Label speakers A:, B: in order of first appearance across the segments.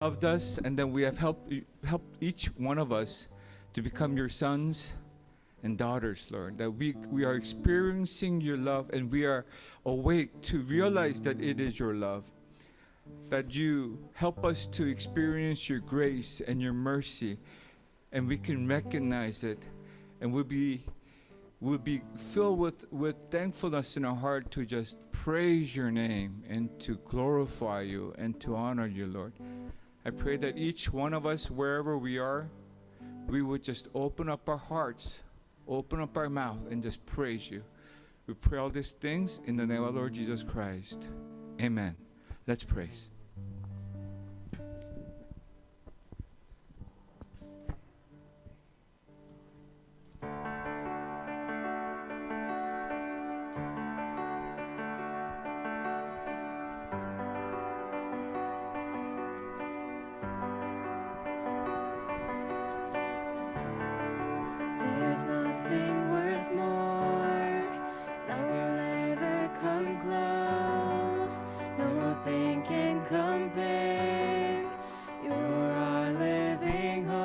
A: loved us, and then we have helped each one of us to become your sons and daughters, Lord. That we are experiencing your love, and we are awake to realize that it is your love. That you help us to experience your grace and your mercy, and we can recognize it, and we'll be filled with thankfulness in our heart to just praise your name and to glorify you and to honor you, Lord. I pray that each one of us, wherever we are, we would just open up our hearts, open up our mouth, and just praise you. We pray all these things in the name of Lord Jesus Christ. Amen. Let's praise.
B: There's nothing worth more that will ever come close. Nothing can compare. You're our living hope.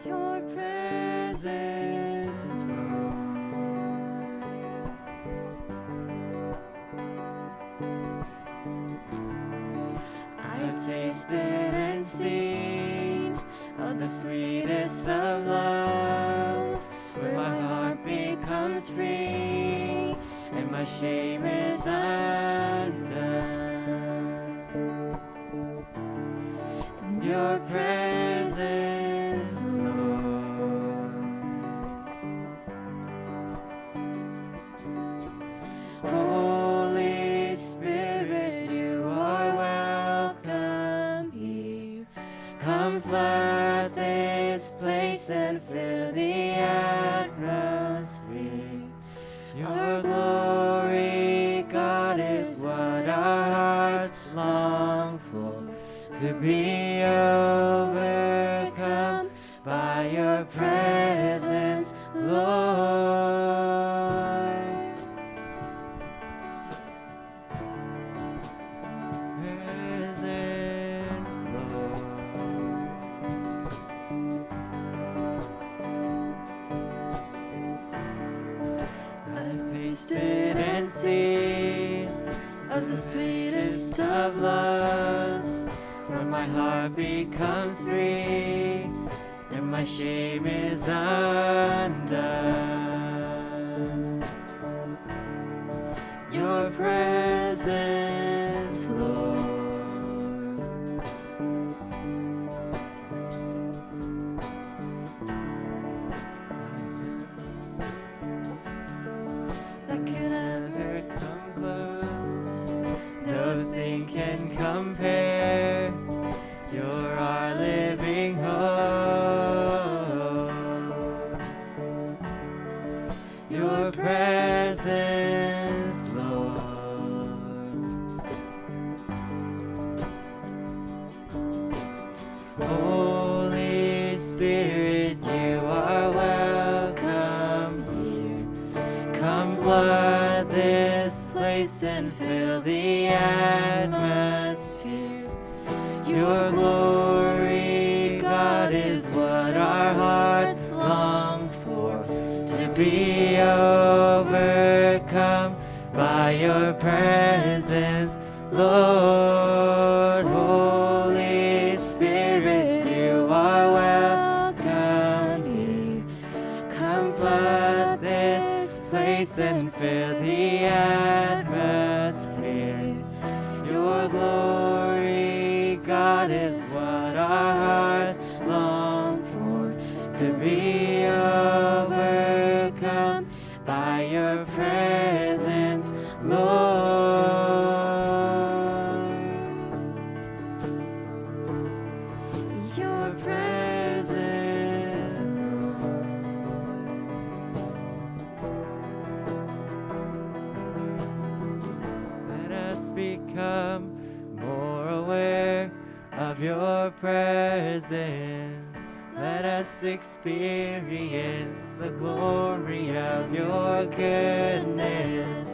B: Your presence, Lord. I've tasted and seen of the sweetest of loves, where my heart becomes free and my shame is undone. In your presence, Lord. Holy Spirit, you are welcome here. Come flood this place and fill the atmosphere. Your glory, God, is what our hearts long for, to be overcome by your presence, Lord. Presence, Lord. I've tasted and seen of the sweetest of loves, where my heart becomes free and my shame is undone. Your presence, Lord. That could ever come close. Nothing can compare. You're our living hope. Your presence, Lord. Holy Spirit, you are welcome here. Come flood this place and fill the atmosphere. Your glory, God, is what our hearts long for, to be overcome by your presence, Lord. Holy Spirit, you are welcome here. Come flood this place and fill the atmosphere. Your glory, God, is what our hearts long for, to be overcome by your presence, Lord. Your presence, Lord. Let us become more aware of your presence. Let us experience the glory of your goodness.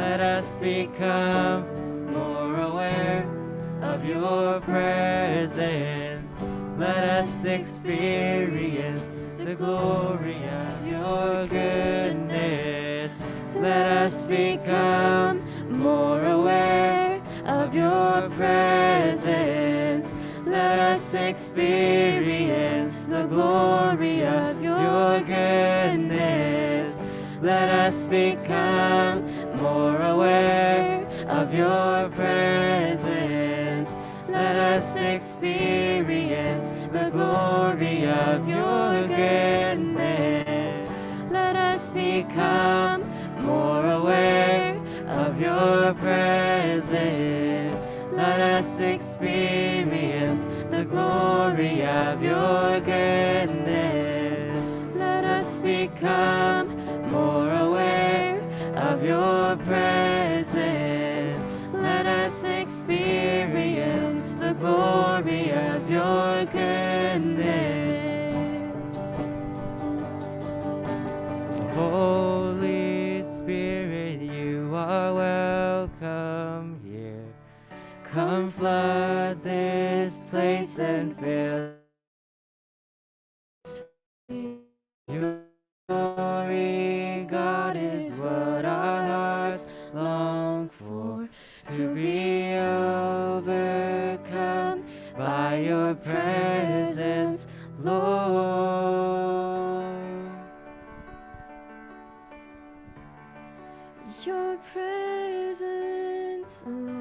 B: Let us become more aware of your presence. Let us experience the glory of your goodness. Let us become more aware of your presence. Let us experience the glory of your goodness. Let us become more aware of your presence. Let us experience the glory of your goodness. Let us become more aware of your presence. Let us experience the glory of your goodness. Let us become more aware of your presence. Let us experience the glory of your goodness. Holy Spirit, you are welcome here. Come flood this place and fill your glory. God is what our hearts long for, to be overcome by your presence, Lord. Your presence, Lord.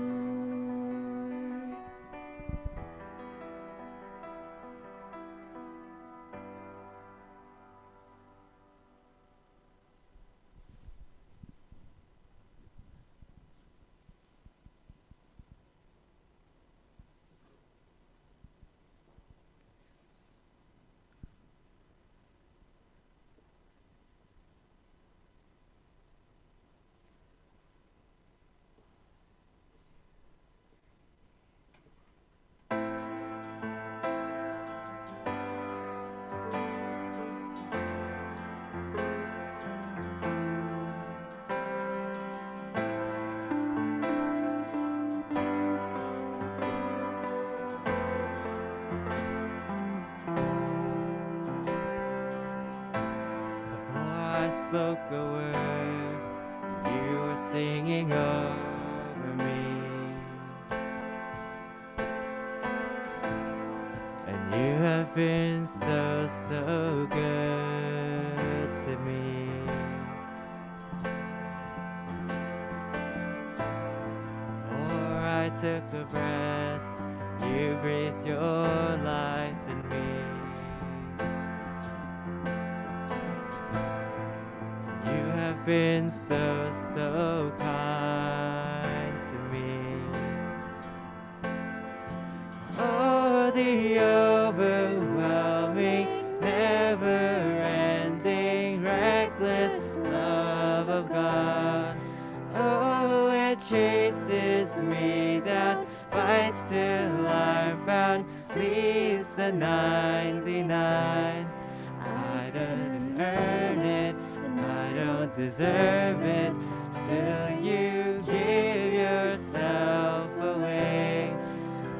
B: I spoke a word, you were singing over me, and you have been so, so good to me. Before I took a breath, you breathed your life in me. Been so, so kind to me. Oh, the overwhelming, never-ending, reckless love of God. Oh, it chases me down, fights till I'm found, leaves the 99. I didn't earn it, I don't deserve it, still you give yourself away.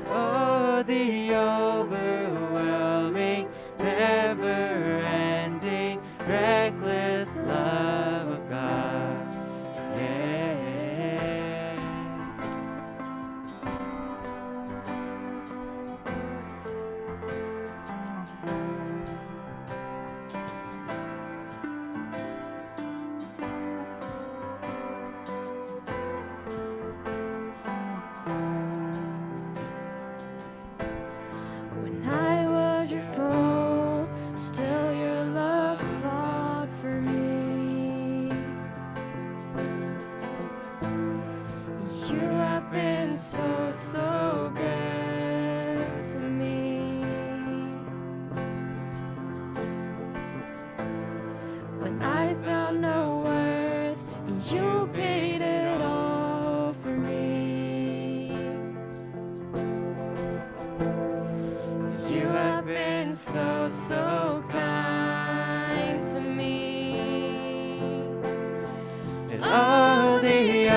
B: Oh, the overwhelming, never-ending, reckless love of God. Yeah. Still your love fought for me. You have been so, so good to me. When I found no worth, you paid it all for me. You have been so, so kind to me. And all the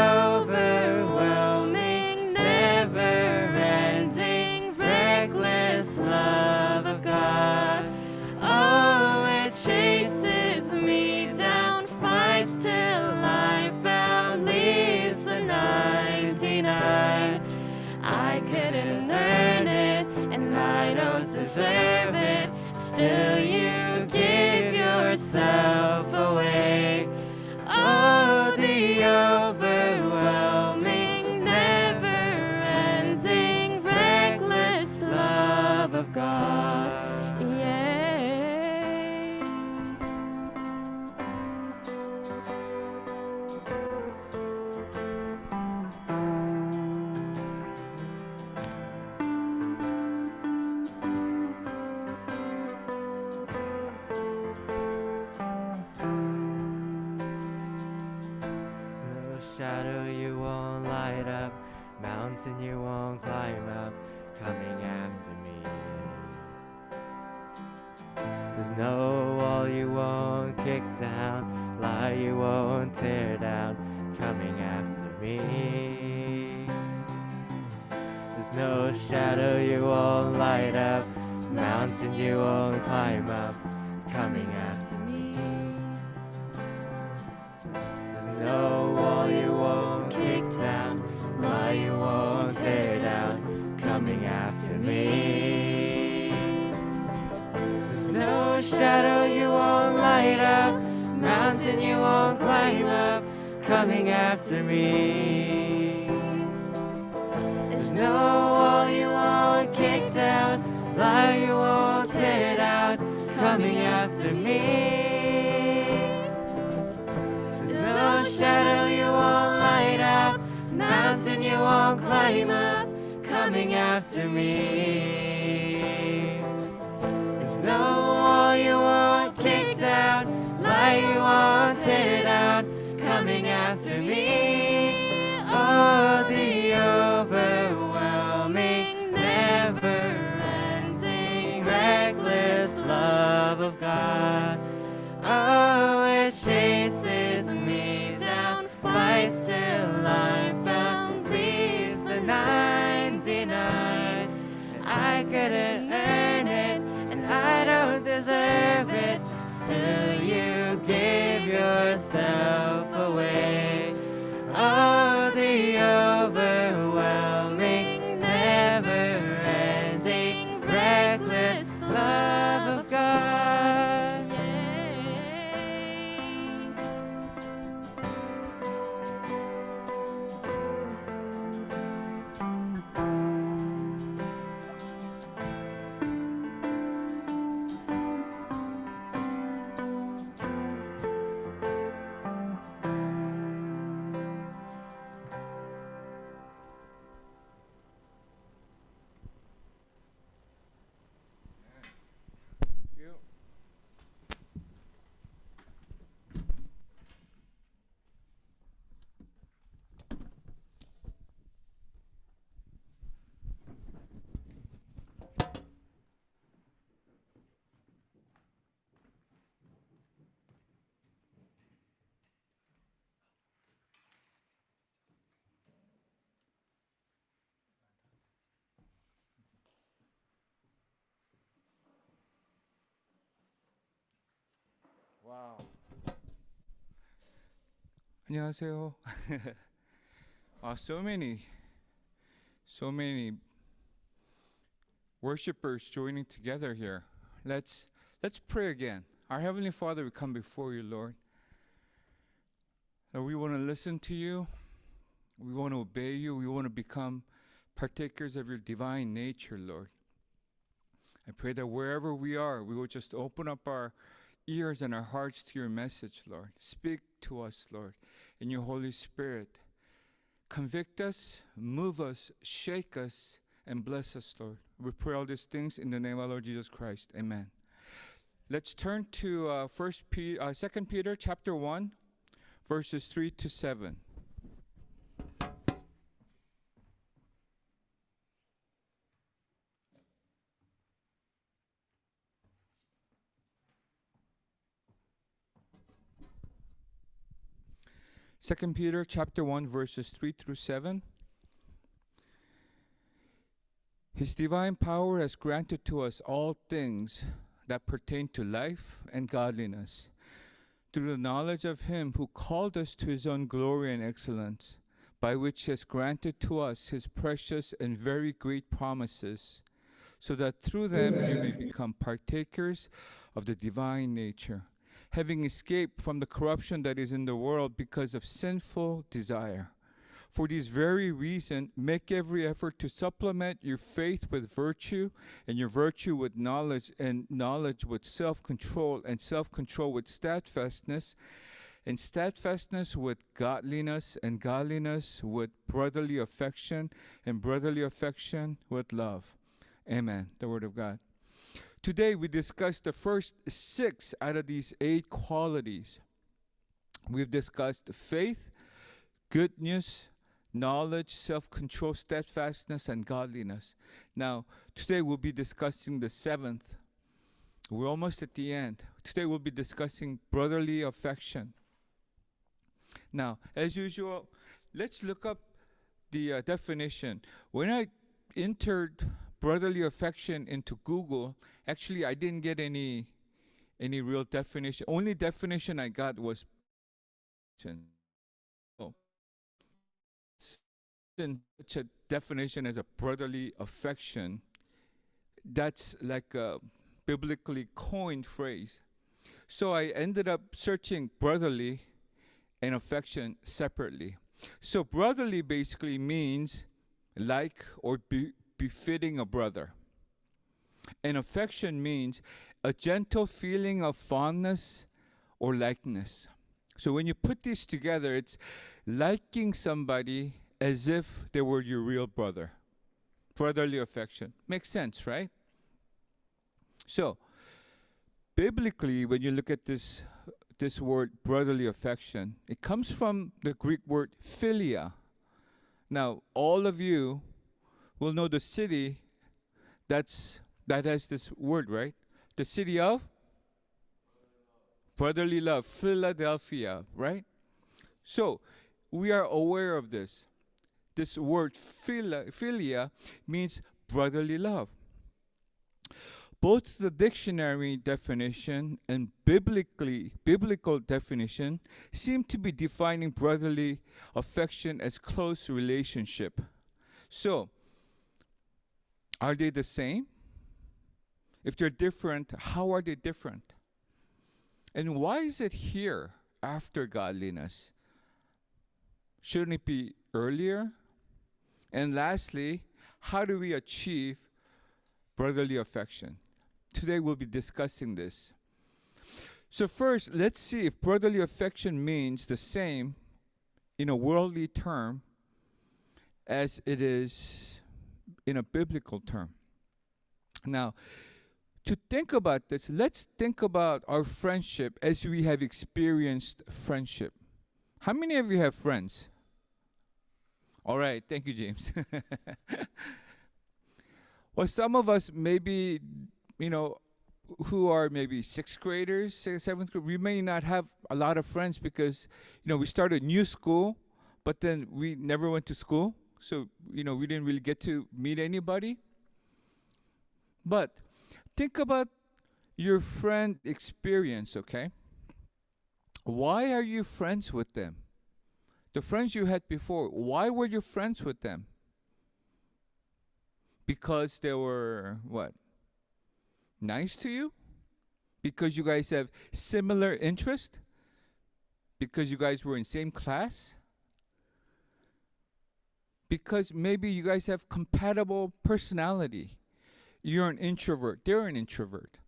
B: deserve it, still you give yourself away. Oh, the overwhelming, never-ending, reckless love of God. Yeah. No shadow you won't light up, mountain you won't climb up, coming after me. There's no wall you won't kick down, lie you won't tear down, coming after me. There's no shadow you won't light up, mountain you won't climb up, coming after me. There's no wall you won't kick down, lie you won't tear down, coming after me. There's no shadow you won't light up, mountain you won't climb up, coming after me. There's no wall you won't kick down, lie you won't tear down, coming after me. There's no shadow you won't light up, mountain you won't climb up, coming after me. There's no wall you won't kick down, lie you won't tear down, coming after me. Oh, the overwhelming, never-ending, reckless love of God. Oh, it chases me down, fights till I'm found, leaves the 99. I couldn't earn it, and I don't deserve it, still you give yourself away. Oh, the overwhelming, never-ending, reckless love of God. Yeah.
A: Wow. 안녕하세요. So many worshipers joining together here. Let's pray again. Our Heavenly Father, we come before you, Lord. Lord, we want to listen to you. We want to obey you. We want to become partakers of your divine nature, Lord. I pray that wherever we are, we will just open up our ears and our hearts to your message, Lord. Speak to us, Lord, in your Holy Spirit. Convict us, move us, shake us, and bless us, Lord. We pray all these things in the name of our Lord Jesus Christ. Amen. Let's turn to 2 Peter chapter 1, verses 3 to 7. 2 Peter chapter 1 verses 3 through 7. His divine power has granted to us all things that pertain to life and godliness, through the knowledge of him who called us to his own glory and excellence, by which he has granted to us his precious and very great promises, so that through them you may become partakers of the divine nature, having escaped from the corruption that is in the world because of sinful desire. For this very reason, make every effort to supplement your faith with virtue, and your virtue with knowledge, and knowledge with self-control, and self-control with steadfastness, and steadfastness with godliness, and godliness with brotherly affection, and brotherly affection with love. Amen. The Word of God. Today we discussed the first 6 out of these 8 qualities. We've discussed faith, goodness, knowledge, self-control, steadfastness, and godliness. Now, today we'll be discussing the 7th. We're almost at the end. Today we'll be discussing brotherly affection. Now, as usual, let's look up the definition. When I entered brotherly affection into Google, actually I didn't get any real definition. Only definition I got was such a definition as a brotherly affection, that's like a biblically coined phrase. So I ended up searching brotherly and affection separately. So brotherly basically means like or befitting a brother. And affection means a gentle feeling of fondness or likeness. So when you put these together, it's liking somebody as if they were your real brother. Brotherly affection. Makes sense, right? So, biblically, when you look at this word brotherly affection, it comes from the Greek word philia. Now, all of you will know the city that has this word, right? The city of brotherly love, Philadelphia, right? So, we are aware of this. This word philia means brotherly love. Both the dictionary definition and biblical definition seem to be defining brotherly affection as close relationship. So, are they the same? If they're different, how are they different? And why is it here after godliness? Shouldn't it be earlier? And lastly, how do we achieve brotherly affection? Today we'll be discussing this. So first, let's see if brotherly affection means the same in a worldly term as it is in a biblical term. Now, to think about this, let's think about our friendship as we have experienced friendship. How many of you have friends? All right, thank you, James. Well, some of us maybe, who are maybe 6th graders, 7th graders, we may not have a lot of friends because, we started new school, but then we never went to school. So, we didn't really get to meet anybody. But think about your friend experience, okay? Why are you friends with them? The friends you had before, why were you friends with them? Because they were, what? Nice to you? Because you guys have similar interest? Because you guys were in same class? Because maybe you guys have compatible personality. You're an introvert, they're an introvert.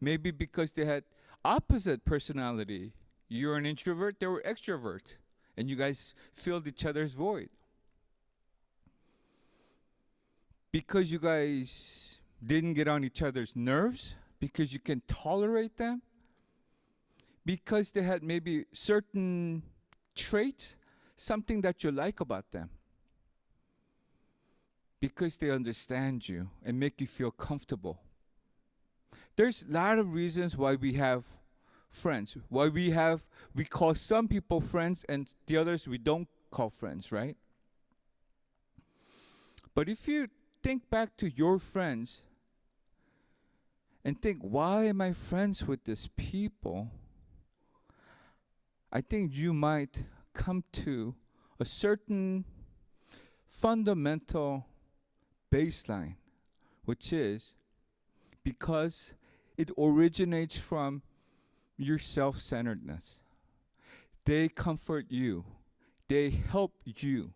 A: Maybe because they had opposite personality. You're an introvert, they were extrovert. And you guys filled each other's void. Because you guys didn't get on each other's nerves, because you can tolerate them, because they had maybe certain traits, something that you like about them, because they understand you and make you feel comfortable. There's a lot of reasons why we have friends, why we call some people friends and the others we don't call friends, right? But if you think back to your friends and think, why am I friends with these people? I think you might come to a certain fundamental baseline, which is because it originates from your self-centeredness. They comfort you. They help you.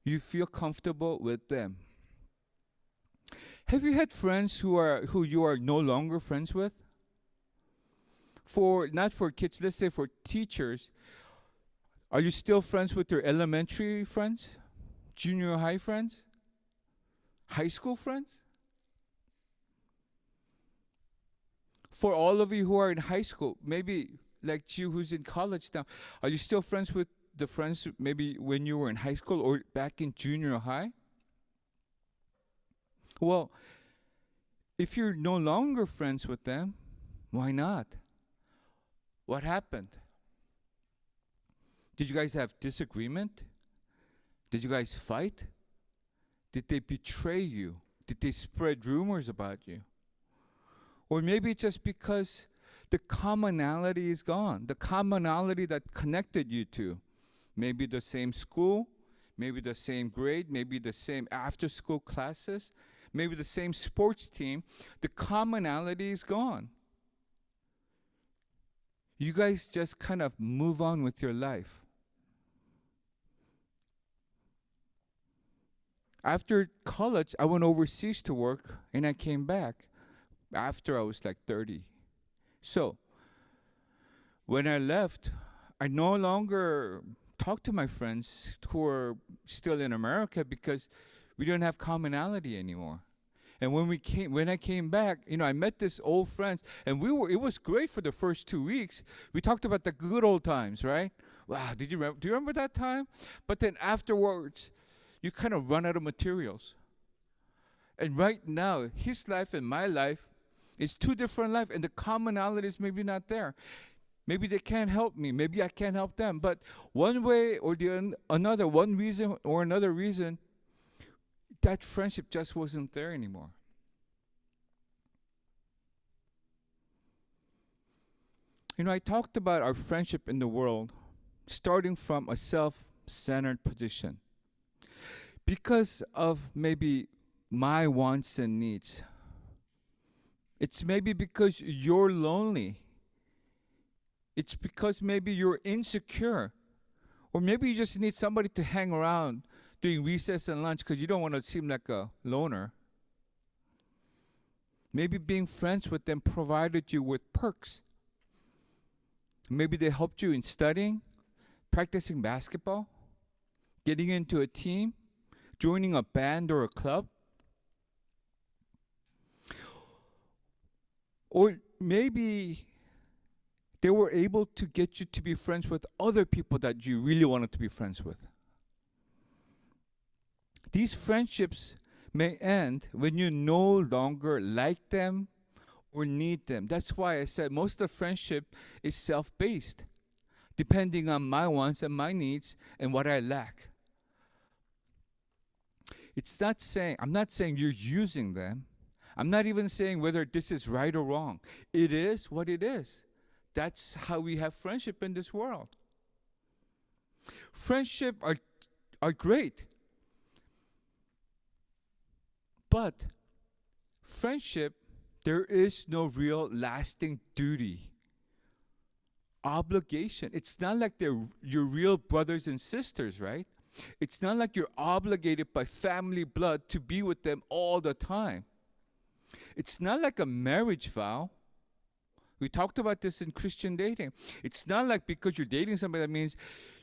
A: You feel comfortable with them. Have you had friends who you are no longer friends with? Not for kids, let's say for teachers, are you still friends with your elementary friends? Junior high friends? High school friends? For all of you who are in high school, maybe like you who's in college now, are you still friends with the friends maybe when you were in high school or back in junior high? Well, if you're no longer friends with them, why not? What happened? Did you guys have disagreement? Did you guys fight? Did they betray you? Did they spread rumors about you? Or maybe it's just because the commonality is gone. The commonality that connected you to. Maybe the same school, maybe the same grade, maybe the same after school classes, maybe the same sports team. The commonality is gone. You guys just kind of move on with your life. After college, I went overseas to work and I came back after I was like 30. So, when I left, I no longer talked to my friends who were still in America because we didn't have commonality anymore. And when I came back, I met this old friends, and it was great for the first 2 weeks. We talked about the good old times, right? Wow, do you remember that time? But then afterwards, you kind of run out of materials. And right now, his life and my life is two different lives, and the commonality is maybe not there. Maybe they can't help me. Maybe I can't help them. But one way or another, one reason or another reason, that friendship just wasn't there anymore. I talked about our friendship in the world starting from a self-centered position. Because of maybe my wants and needs. It's maybe because you're lonely. It's because maybe you're insecure. Or maybe you just need somebody to hang around during recess and lunch because you don't want to seem like a loner. Maybe being friends with them provided you with perks. Maybe they helped you in studying, practicing basketball, getting into a team, joining a band or a club. Or maybe they were able to get you to be friends with other people that you really wanted to be friends with. These friendships may end when you no longer like them or need them. That's why I said most of the friendship is self-based, depending on my wants and my needs and what I lack. I'm not saying you're using them. I'm not even saying whether this is right or wrong. It is what it is. That's how we have friendship in this world. Friendship are great. But friendship, there is no real lasting duty, obligation. It's not like they're your real brothers and sisters, right? It's not like you're obligated by family blood to be with them all the time. It's not like a marriage vow. We talked about this in Christian dating. It's not like because you're dating somebody that means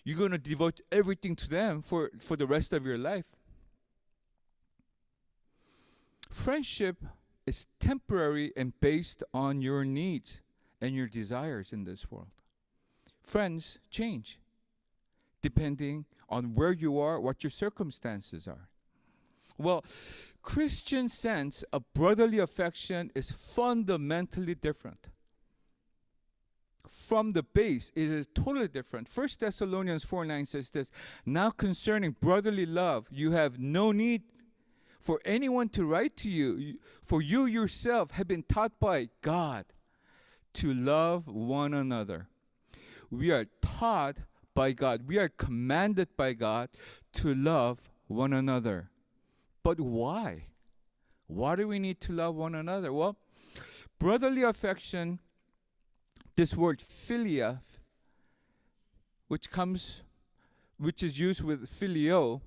A: you're going to devote everything to them for the rest of your life. Friendship is temporary and based on your needs and your desires in this world. Friends change depending on where you are, what your circumstances are. Well, Christian sense of brotherly affection is fundamentally different. From the base, it is totally different. 1 Thessalonians 4:9 says this, "Now concerning brotherly love, you have no need for anyone to write to you, for you yourself have been taught by God to love one another." We are taught by God. We are commanded by God to love one another. But why? Why do we need to love one another? Well, brotherly affection, this word philia, which is used with filio,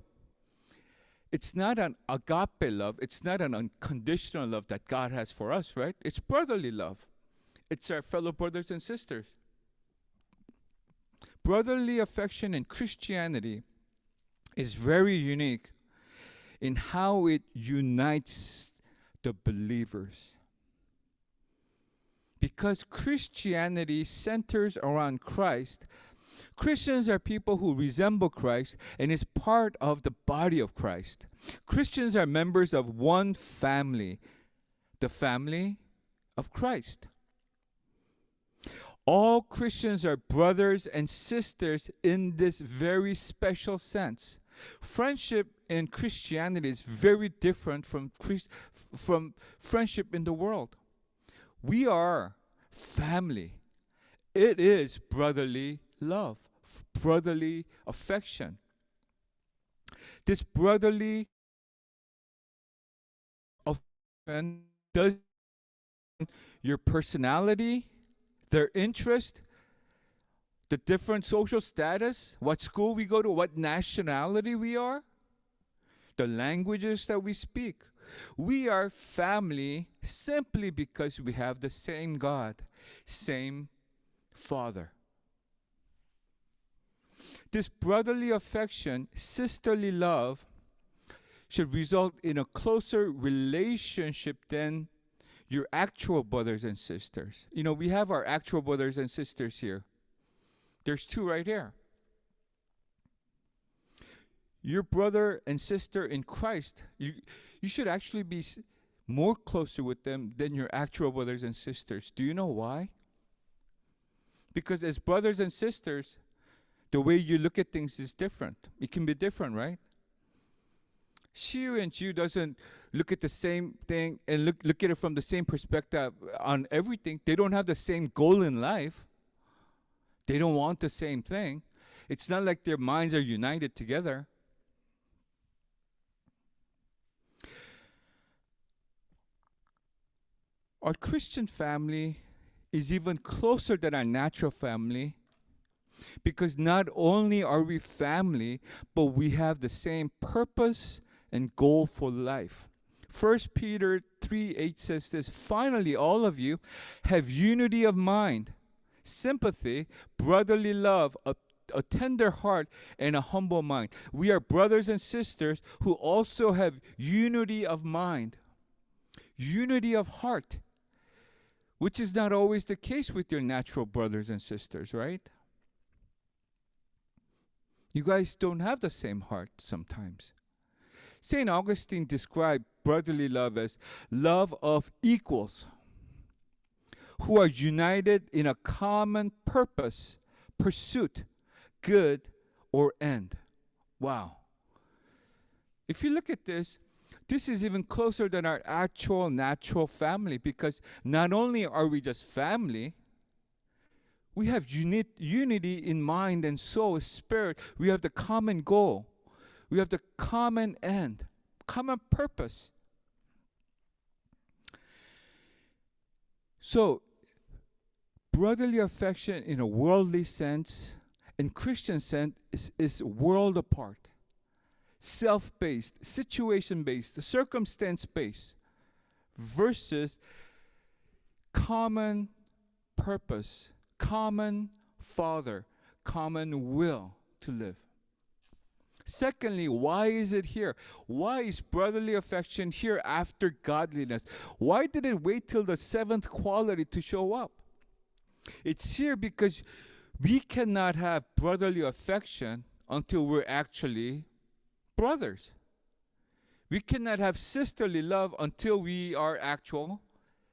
A: it's not an agape love. It's not an unconditional love that God has for us, right? It's brotherly love. It's our fellow brothers and sisters. Brotherly affection in Christianity is very unique in how it unites the believers. Because Christianity centers around Christ, Christians are people who resemble Christ and is part of the body of Christ. Christians are members of one family, the family of Christ. All Christians are brothers and sisters in this very special sense. Friendship in Christianity is very different from friendship in the world. We are family. It is brotherly love, brotherly affection. This brotherly affection does your personality, their interest, the different social status, what school we go to, what nationality we are, the languages that we speak. We are family simply because we have the same God, same Father. This brotherly affection, sisterly love, should result in a closer relationship than your actual brothers and sisters. You know, we have our actual brothers and sisters here. There's two right here. Your brother and sister in Christ, you should actually be more closer with them than your actual brothers and sisters. Do you know why? Because as brothers and sisters, the way you look at things is different. It can be different, right? Shiu and Ju doesn't look at the same thing and look at it from the same perspective on everything. They don't have the same goal in life. They don't want the same thing. It's not like their minds are united together. Our Christian family is even closer than our natural family because not only are we family, but we have the same purpose and goal for life. 1 Peter 3:8 says this, finally, all of you have unity of mind, sympathy, brotherly love, a tender heart, and a humble mind. We are brothers and sisters who also have unity of mind, unity of heart, which is not always the case with your natural brothers and sisters, right? You guys don't have the same heart sometimes. St. Augustine described brotherly love as love of equals who are united in a common purpose, pursuit, good, or end. Wow. If you look at this, this is even closer than our actual natural family because not only are we just family, we have unity in mind and soul, spirit. We have the common goal. We have the common end, common purpose. So, brotherly affection in a worldly sense, in Christian sense, is world apart. Self-based, situation-based, circumstance-based versus common purpose, common Father, common will to live. Secondly, why is it here? Why is brotherly affection here after godliness? Why did it wait till the seventh quality to show up? It's here because we cannot have brotherly affection until we're actually brothers. We cannot have sisterly love until we are actual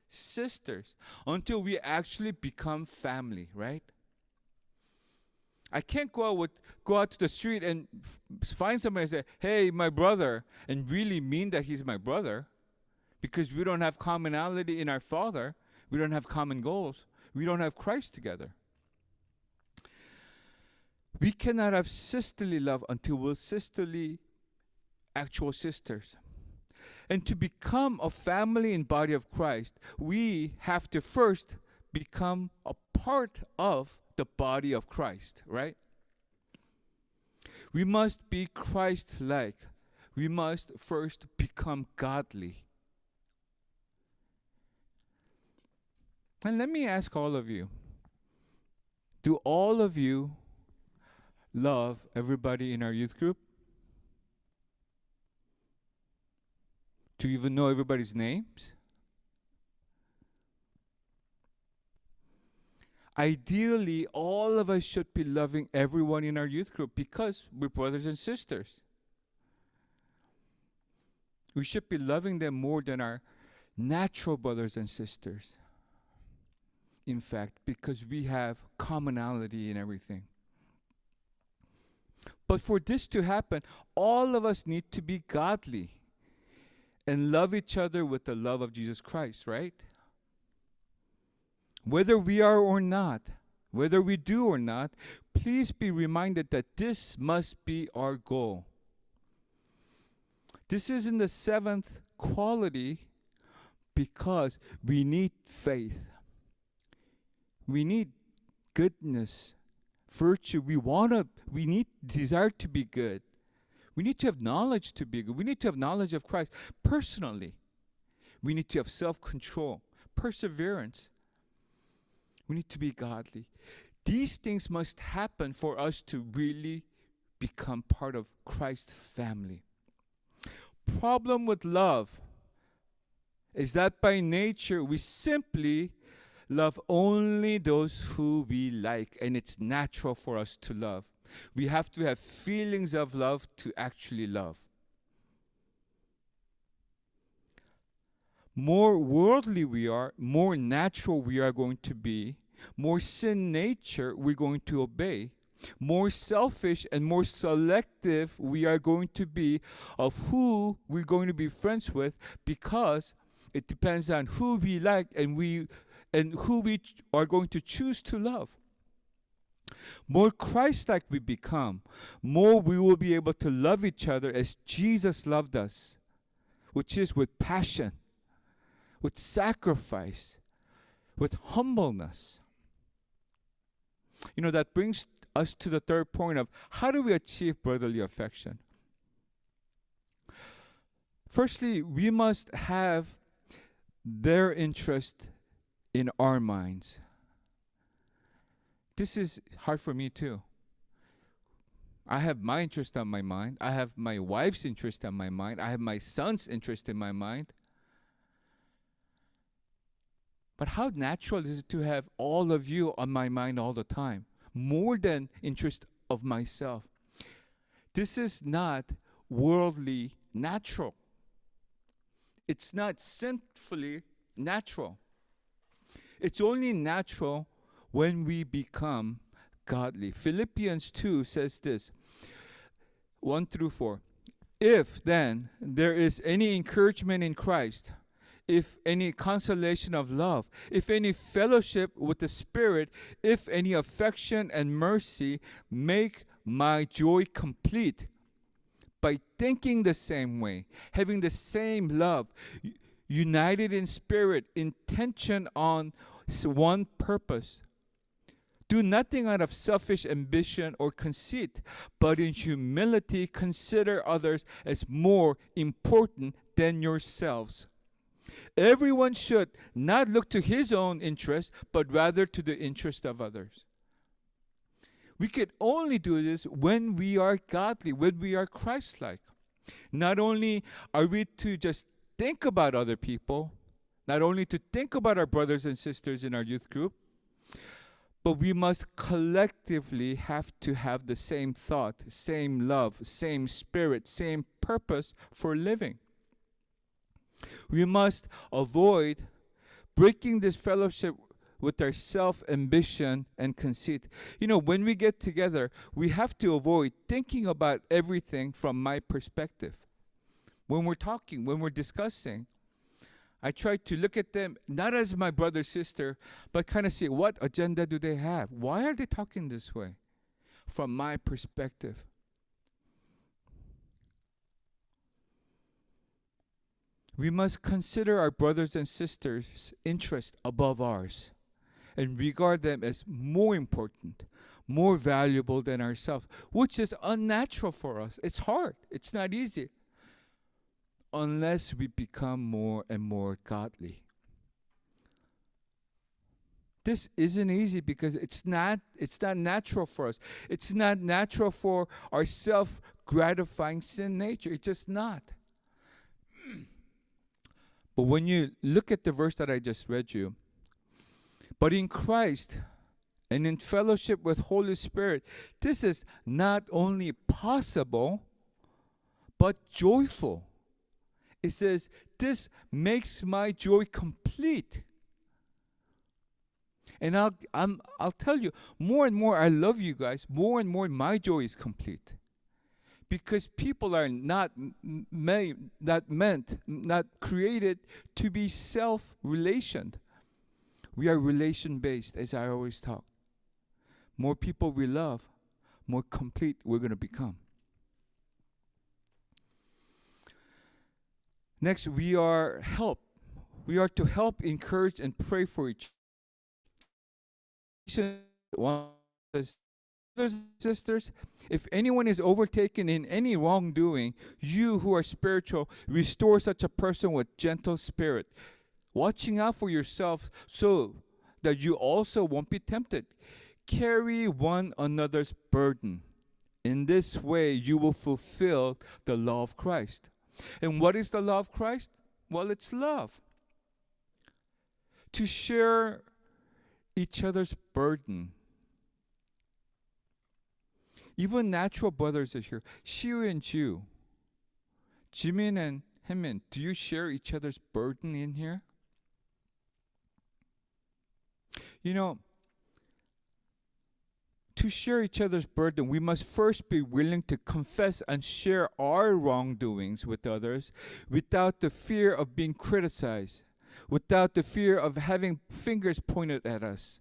A: sisters, until we actually become family, right? I can't go out to the street and find somebody and say, hey, my brother, and really mean that he's my brother, because we don't have commonality in our Father. We don't have common goals. We don't have Christ together. We cannot have sisterly love until we're sisterly, actual sisters. And to become a family and body of Christ, we have to first become a part of the body of Christ, right? We must be Christ-like. We must first become godly. And let me ask all of you, do all of you love everybody in our youth group? Do you even know everybody's names? Ideally, all of us should be loving everyone in our youth group because we're brothers and sisters. We should be loving them more than our natural brothers and sisters. In fact, because we have commonality in everything. But for this to happen, all of us need to be godly and love each other with the love of Jesus Christ, right? Whether we are or not, whether we do or not, please be reminded that this must be our goal. This is in the seventh quality because we need faith. We need goodness, virtue. We need desire to be good. We need to have knowledge to be good. We need to have knowledge of Christ personally. We need to have self-control, perseverance. We need to be godly. These things must happen for us to really become part of Christ's family. Problem with love is that by nature we simply love only those who we like, and it's natural for us to love. We have to have feelings of love to actually love. More worldly we are, more natural we are going to be, more sin nature we're going to obey, more selfish and more selective we are going to be of who we're going to be friends with, because it depends on who we like and who we are going to choose to love. More Christ-like we become, more we will be able to love each other as Jesus loved us, which is with passion, with sacrifice, with humbleness. You know, that brings us to the third point of how do we achieve brotherly affection? Firstly, we must have their interest in our minds. This is hard for me too. I have my interest on my mind. I have my wife's interest on my mind. I have my son's interest in my mind. But how natural is it to have all of you on my mind all the time, more than interest of myself? This is not worldly natural. It's not sinfully natural. It's only natural when we become godly. Philippians 2 says this, 1-4. If then there is any encouragement in Christ, if any consolation of love, if any fellowship with the Spirit, if any affection and mercy, make my joy complete by thinking the same way, having the same love, united in spirit, intention on one purpose. Do nothing out of selfish ambition or conceit, but in humility consider others as more important than yourselves. Everyone should not look to his own interest, but rather to the interest of others. We could only do this when we are godly, when we are Christ-like. Not only are we to just think about other people, not only to think about our brothers and sisters in our youth group, but we must collectively have to have the same thought, same love, same spirit, same purpose for living. We must avoid breaking this fellowship with our self-ambition and conceit. You know, when we get together, we have to avoid thinking about everything from my perspective. When we're talking, when we're discussing, I try to look at them not as my brother, sister, but kind of see what agenda do they have? Why are they talking this way? From my perspective. We must consider our brothers and sisters' interests above ours and regard them as more important, more valuable than ourselves, which is unnatural for us. It's hard. It's not easy unless we become more and more godly. This isn't easy because it's not natural for us. It's not natural for our self-gratifying sin nature. It's just not. But when you look at the verse that I just read you, but in Christ and in fellowship with Holy Spirit, this is not only possible, but joyful. It says, this makes my joy complete. And I'll tell you, more and more I love you guys, more and more my joy is complete. Because people are not created to be self-relationed. We are relation-based, as I always talk. More people we love, more complete we're going to become. Next, we are to help, encourage, and pray for each other. Brothers and sisters, if anyone is overtaken in any wrongdoing, you who are spiritual, restore such a person with gentle spirit, watching out for yourself so that you also won't be tempted. Carry one another's burden. In this way, you will fulfill the law of Christ. And what is the law of Christ? Well, it's love. To share each other's burden. Even natural brothers are here. Shiu and Ju, Jimin and Hemin, do you share each other's burden in here? You know, to share each other's burden, we must first be willing to confess and share our wrongdoings with others without the fear of being criticized, without the fear of having fingers pointed at us.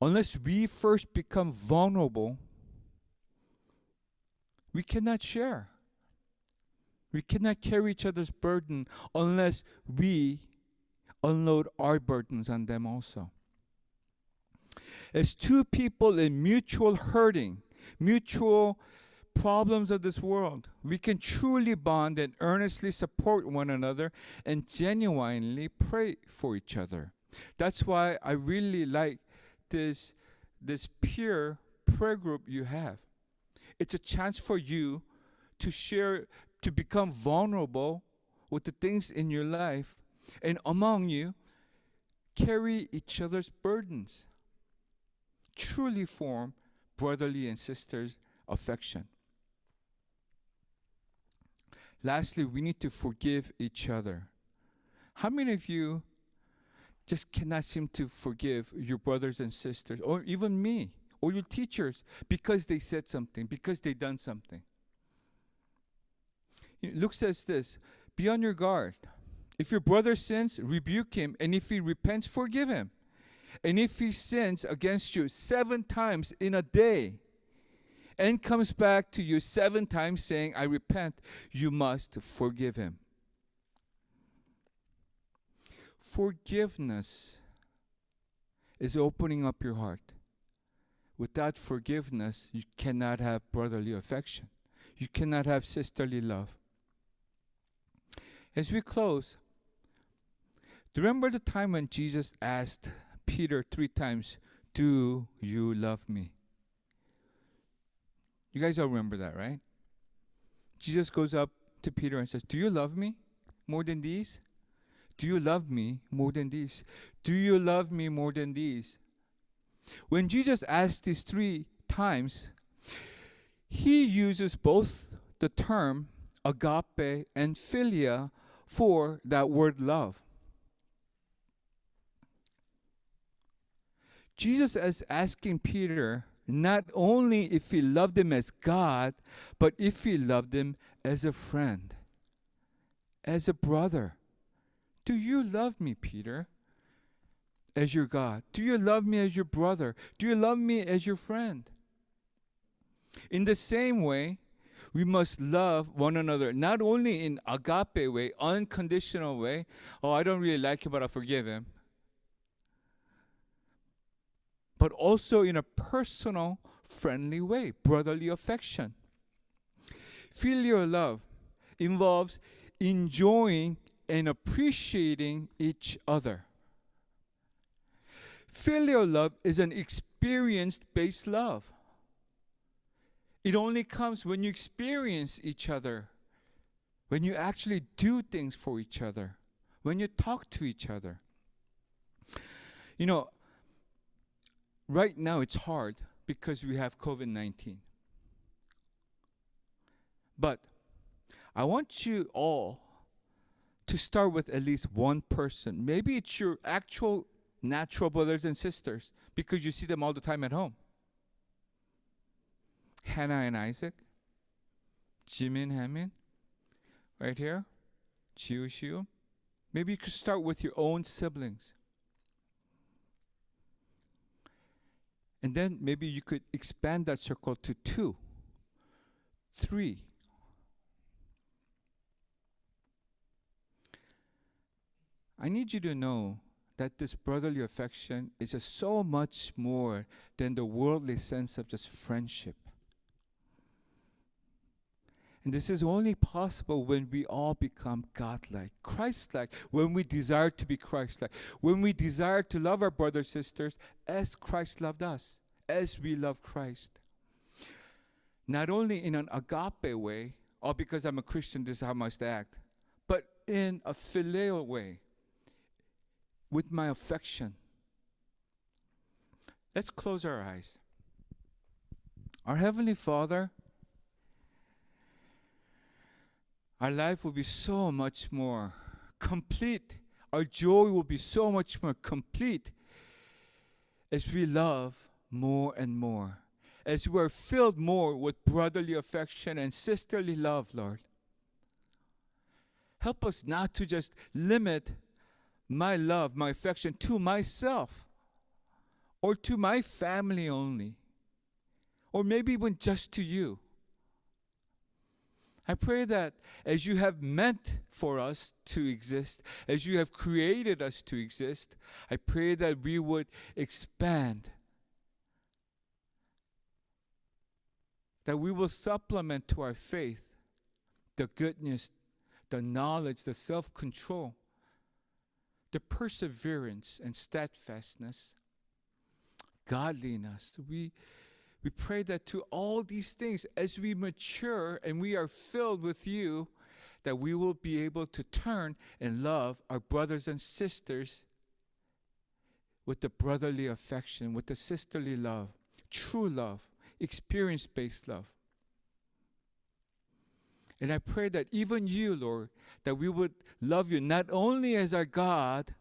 A: Unless we first become vulnerable, we cannot share. We cannot carry each other's burden unless we unload our burdens on them also. As two people in mutual hurting, mutual problems of this world, we can truly bond and earnestly support one another and genuinely pray for each other. That's why I really like this peer prayer group you have. It's a chance for you to share, to become vulnerable with the things in your life, and among you, carry each other's burdens. Truly form brotherly and sisters affection. Lastly, we need to forgive each other. How many of you just cannot seem to forgive your brothers and sisters, or even me, or your teachers, because they said something, because they done something? Luke says this, be on your guard. If your brother sins, rebuke him, and if he repents, forgive him. And if he sins against you 7 times in a day, and comes back to you 7 times saying, I repent, you must forgive him. Forgiveness is opening up your heart. Without forgiveness, you cannot have brotherly affection. You cannot have sisterly love. As we close, do you remember the time when Jesus asked Peter 3 times, do you love me? You guys all remember that, right? Jesus goes up to Peter and says, do you love me more than these? Do you love me more than these? Do you love me more than these? When Jesus asked these 3 times, he uses both the term agape and philia for that word love. Jesus is asking Peter not only if he loved him as God, but if he loved him as a friend, as a brother. Do you love me, Peter, as your God? Do you love me as your brother? Do you love me as your friend? In the same way, We must love one another, not only in agape way, unconditional way. Oh, I don't really like him, but I forgive him. But also in a personal, friendly way, brotherly affection. Filial love involves enjoying and appreciating each other. Filial love is an experience-based love. It only comes when you experience each other, when you actually do things for each other, when you talk to each other. You know, right now it's hard because we have COVID-19. But I want you all to start with at least one person. Maybe it's your actual natural brothers and sisters because you see them all the time at home. Hannah and Isaac, Jimin, Hamin, right here, Chiu, Shiu. Maybe you could start with your own siblings. And then maybe you could expand that circle to 2, 3. I need you to know that this brotherly affection is just so much more than the worldly sense of just friendship. And this is only possible when we all become God-like, Christ-like, when we desire to be Christ-like, when we desire to love our brothers and sisters as Christ loved us, as we love Christ. Not only in an agape way, or because I'm a Christian, this is how I must act, but in a filial way, with my affection. Let's close our eyes. Our Heavenly Father, our life will be so much more complete. Our joy will be so much more complete as we love more and more, as we are filled more with brotherly affection and sisterly love, Lord. Help us not to just limit my love, my affection to myself or to my family only, or maybe even just to you. I pray that as you have meant for us to exist, as you have created us to exist, I pray that we would expand, that we will supplement to our faith the goodness, the knowledge, the self-control, the perseverance and steadfastness, godliness. We pray that to all these things, as we mature and we are filled with you, that we will be able to turn and love our brothers and sisters with the brotherly affection, with the sisterly love, true love, experience-based love. And I pray that even you, Lord, that we would love you not only as our God,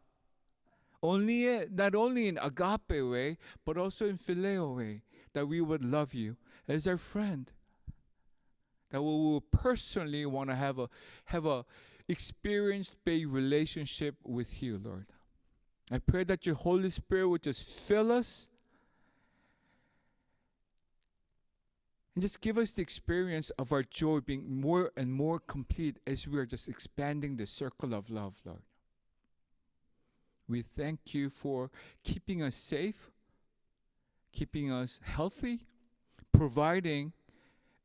A: not only in agape way, but also in phileo way, that we would love you as our friend, that we will personally want to have a experience-based relationship with you, Lord. I pray that your Holy Spirit would just fill us and just give us the experience of our joy being more and more complete as we are just expanding the circle of love, Lord. We thank you for keeping us safe, keeping us healthy, providing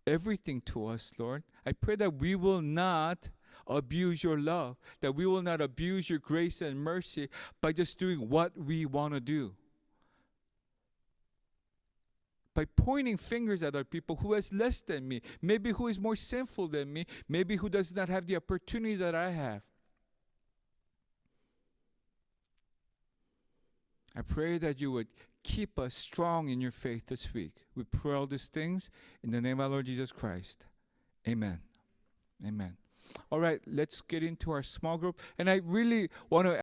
A: everything to us, Lord. I pray that we will not abuse your love, that we will not abuse your grace and mercy by just doing what we want to do, by pointing fingers at other people who has less than me, maybe who is more sinful than me, maybe who does not have the opportunity that I have. I pray that you would keep us strong in your faith this week. We pray all these things in the name of our Lord Jesus Christ. Amen. Amen. All right, let's get into our small group. And I really want to